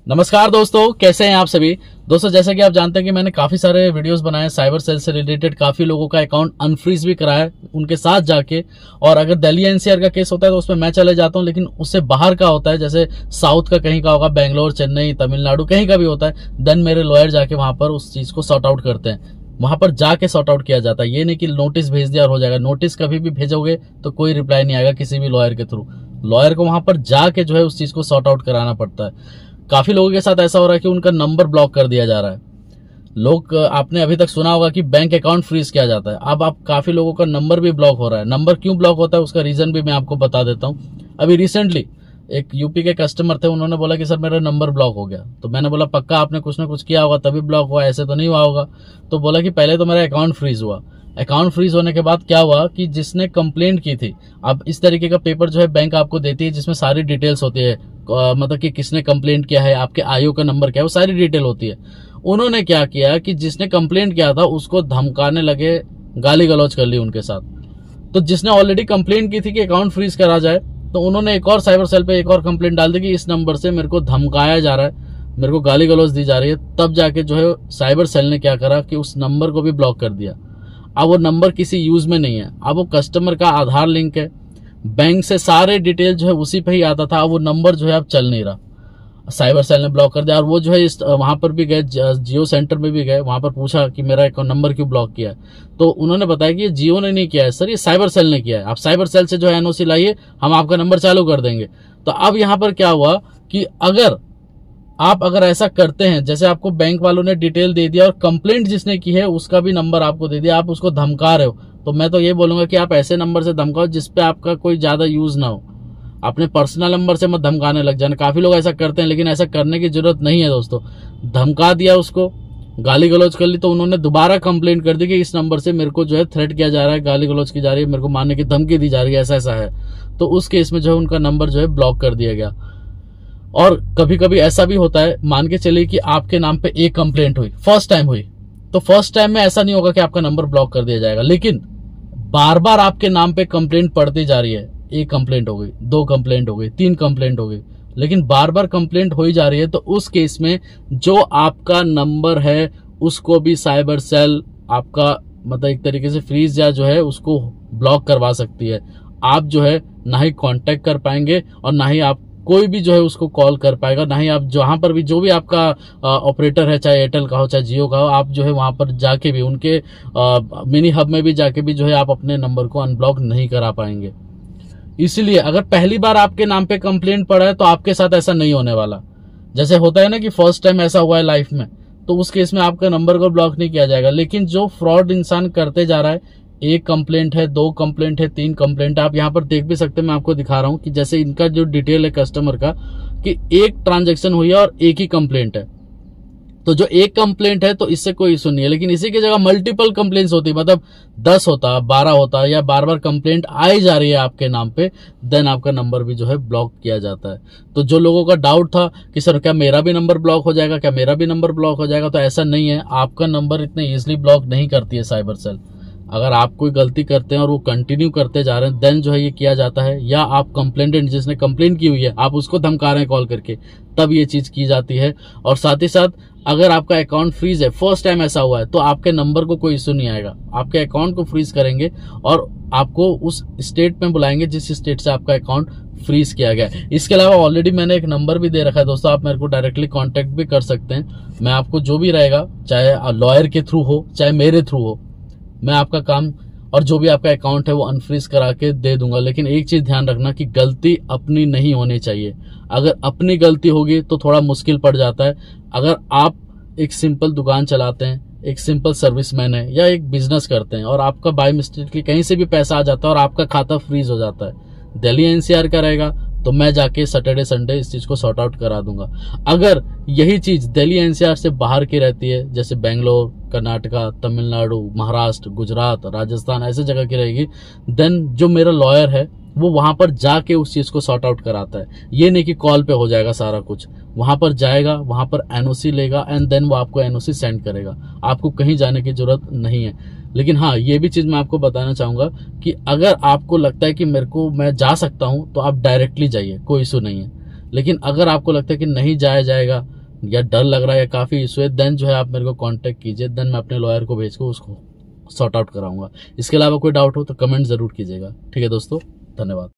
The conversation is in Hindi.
नमस्कार दोस्तों, कैसे हैं आप सभी। दोस्तों, जैसा कि आप जानते हैं कि मैंने काफी सारे वीडियोस बनाए साइबर सेल से रिलेटेड। काफी लोगों का अकाउंट अनफ्रीज भी कराया उनके साथ जाके। और अगर दिल्ली एनसीआर का केस होता है तो उसमें मैं चले जाता हूं, लेकिन उससे बाहर का होता है, जैसे साउथ का कहीं का होगा, बेंगलोर, चेन्नई, तमिलनाडु, कहीं का भी होता है, देन मेरे लॉयर जाके वहां पर उस चीज को सॉर्ट आउट करते हैं। वहां पर जाके सॉर्ट आउट किया जाता है। ये नहीं कि नोटिस भेज दिया और हो जाएगा। नोटिस कभी भी भेजोगे तो कोई रिप्लाई नहीं आएगा किसी भी लॉयर के थ्रू। लॉयर को वहां पर जाके जो है उस चीज को सॉर्ट आउट कराना पड़ता है। काफी लोगों के साथ ऐसा हो रहा है कि उनका नंबर ब्लॉक कर दिया जा रहा है। लोग, आपने अभी तक सुना होगा कि बैंक अकाउंट फ्रीज किया जाता है। अब आप काफी लोगों का नंबर भी ब्लॉक हो रहा है। नंबर क्यों ब्लॉक होता है उसका रीजन भी मैं आपको बता देता हूं। अभी रिसेंटली एक यूपी के कस्टमर थे, उन्होंने बोला कि सर मेरा नंबर ब्लॉक हो गया। तो मैंने बोला पक्का आपने कुछ ना कुछ किया होगा तभी ब्लॉक हुआ, ऐसे तो नहीं हुआ होगा। तो बोला कि पहले तो मेरा अकाउंट फ्रीज हुआ। अकाउंट फ्रीज होने के बाद क्या हुआ कि जिसने कंप्लेंट की थी, अब इस तरीके का पेपर जो है बैंक आपको देती है जिसमें सारी डिटेल्स होती है, मतलब कि किसने कंप्लेंट किया है, आपके आयु का नंबर क्या है, वो सारी डिटेल होती है। उन्होंने क्या किया कि जिसने कंप्लेंट किया था उसको धमकाने लगे, गाली गलौज कर ली उनके साथ। तो जिसने ऑलरेडी कंप्लेंट की थी कि अकाउंट फ्रीज करा जाए, तो उन्होंने एक और साइबर सेल पे एक और कंप्लेंट डाल दी कि इस नंबर से मेरे को धमकाया जा रहा है, मेरे को गाली गलौज दी जा रही है। तब जाके जो है साइबर सेल ने क्या करा कि उस नंबर को भी ब्लॉक कर दिया। अब वो नंबर किसी यूज में नहीं है। अब वो कस्टमर का आधार लिंक है, बैंक से सारे डिटेल जो है उसी पे ही आता था। अब वो नंबर जो है अब चल नहीं रहा, साइबर सेल ने ब्लॉक कर दिया। और वो जो है वहां पर भी गए, जियो सेंटर में भी गए, वहां पर पूछा कि मेरा अकाउंट नंबर क्यों ब्लॉक किया है। तो उन्होंने बताया कि ये जियो ने नहीं किया है सर, ये साइबर सेल ने किया है। आप साइबर सेल से जो है एनओसी लाइए, हम आपका नंबर चालू कर देंगे। तो अब यहाँ पर क्या हुआ कि अगर ऐसा करते हैं, जैसे आपको बैंक वालों ने डिटेल दे दिया और कंप्लेंट जिसने की है उसका भी नंबर आपको दे दिया, आप उसको धमका रहे हो, तो मैं तो ये बोलूंगा कि आप ऐसे नंबर से धमकाओ जिसपे आपका कोई ज्यादा यूज ना हो। अपने पर्सनल नंबर से मत धमकाने लग जाना। काफी लोग ऐसा करते हैं, लेकिन ऐसा करने की जरूरत नहीं है दोस्तों। धमका दिया, उसको गाली गलौज कर ली, तो उन्होंने दोबारा कंप्लेंट कर दी कि इस नंबर से मेरे को जो है थ्रेट किया जा रहा है, गाली गलौज की जा रही है, मेरे को मारने की धमकी दी जा रही है, ऐसा ऐसा है। तो उस केस में जो है उनका नंबर जो है ब्लॉक कर दिया गया। और कभी कभी ऐसा भी होता है, मान के चलिए कि आपके नाम पे एक कंप्लेंट हुई, फर्स्ट टाइम हुई, तो फर्स्ट टाइम में ऐसा नहीं होगा कि आपका नंबर ब्लॉक कर दिया जाएगा। लेकिन बार बार आपके नाम पे कंप्लेंट पड़ती जा रही है, एक कंप्लेंट हो गई, दो कंप्लेंट हो गई, तीन कंप्लेंट हो गई, लेकिन बार बार कंप्लेंट हो ही जा रही है, तो उस केस में जो आपका नंबर है उसको भी साइबर सेल आपका मतलब एक तरीके से फ्रीज या जो है उसको ब्लॉक करवा सकती है। आप जो है ना ही कांटेक्ट कर पाएंगे और ना ही आप कोई भी जो है उसको कॉल कर पाएगा, ना ही आप जहां पर भी जो भी आपका ऑपरेटर है, चाहे एयरटेल का हो चाहे जियो का हो, आप जो है वहां पर जाके भी उनके मिनी हब में भी जाके भी जो है आप अपने नंबर को अनब्लॉक नहीं करा पाएंगे। इसलिए अगर पहली बार आपके नाम पे कंप्लेंट पड़ा है तो आपके साथ ऐसा नहीं होने वाला। जैसे होता है ना कि फर्स्ट टाइम ऐसा हुआ है लाइफ में, तो उस केस में आपका नंबर को ब्लॉक नहीं किया जाएगा। लेकिन जो फ्रॉड इंसान करते जा रहा है, एक कंप्लेंट है, दो कंप्लेंट है, तीन कंप्लेंट है, आप यहाँ पर देख भी सकते हैं, मैं आपको दिखा रहा हूं कि जैसे इनका जो डिटेल है कस्टमर का, कि एक ट्रांजैक्शन हुई है और एक ही कंप्लेंट है। तो जो एक कंप्लेंट है तो इससे कोई इशू नहीं है, लेकिन इसी की जगह मल्टीपल कंप्लेंट्स होती है, मतलब 10 होता, 12 होता, या बार बार कंप्लेंट आई जा रही है आपके नाम पे, देन आपका नंबर भी जो है ब्लॉक किया जाता है। तो जो लोगों का डाउट था कि सर क्या मेरा भी नंबर ब्लॉक हो जाएगा, क्या मेरा भी नंबर ब्लॉक हो जाएगा, तो ऐसा नहीं है। आपका नंबर इतने इजिली ब्लॉक नहीं करती है साइबर सेल। अगर आप कोई गलती करते हैं और वो कंटिन्यू करते जा रहे हैं, देन जो है ये किया जाता है। या आप कंप्लेंटेंट जिसने कंप्लेंट की हुई है, आप उसको धमका रहे हैं कॉल करके, तब ये चीज की जाती है। और साथ ही साथ अगर आपका अकाउंट फ्रीज है, फर्स्ट टाइम ऐसा हुआ है, तो आपके नंबर को कोई इश्यू नहीं आएगा। आपके अकाउंट को फ्रीज करेंगे और आपको उस स्टेट में बुलाएंगे जिस स्टेट से आपका अकाउंट फ्रीज किया गया है। इसके अलावा ऑलरेडी मैंने एक नंबर भी दे रखा है दोस्तों, आप मेरे को डायरेक्टली कांटेक्ट भी कर सकते हैं। मैं आपको जो भी रहेगा, चाहे लॉयर के थ्रू हो चाहे मेरे थ्रू हो, मैं आपका काम और जो भी आपका अकाउंट है वो अनफ्रीज करा के दे दूंगा। लेकिन एक चीज ध्यान रखना कि गलती अपनी नहीं होनी चाहिए। अगर अपनी गलती होगी तो थोड़ा मुश्किल पड़ जाता है। अगर आप एक सिंपल दुकान चलाते हैं, एक सिंपल सर्विसमैन है या एक बिजनेस करते हैं और आपका बाय मिस्टेक कहीं से भी पैसा आ जाता है और आपका खाता फ्रीज हो जाता है, दिल्ली एनसीआर का रहेगा तो मैं जाके सैटरडे संडे इस चीज को सॉर्ट आउट करा दूंगा। अगर यही चीज दिल्ली एनसीआर से बाहर की रहती है, जैसे बेंगलोर, कर्नाटका, तमिलनाडु, महाराष्ट्र, गुजरात, राजस्थान, ऐसे जगह की रहेगी, देन जो मेरा लॉयर है वो वहां पर जाके उस चीज को सॉर्ट आउट कराता है। ये नहीं कि कॉल पे हो जाएगा सारा कुछ, वहां पर जाएगा, वहां पर एनओसी लेगा एंड देन वो आपको एनओसी सेंड करेगा। आपको कहीं जाने की जरूरत नहीं है। लेकिन हाँ, ये भी चीज मैं आपको बताना चाहूंगा कि अगर आपको लगता है कि मैं जा सकता हूं तो आप डायरेक्टली जाइए, कोई इशू नहीं है। लेकिन अगर आपको लगता है कि नहीं जाया जाएगा, या डर लग रहा है या काफ़ी इशू है, देन जो है आप मेरे को कांटेक्ट कीजिए, देन मैं अपने लॉयर को भेज को उसको सॉर्ट आउट कराऊंगा। इसके अलावा कोई डाउट हो तो कमेंट ज़रूर कीजिएगा। ठीक है दोस्तों, धन्यवाद।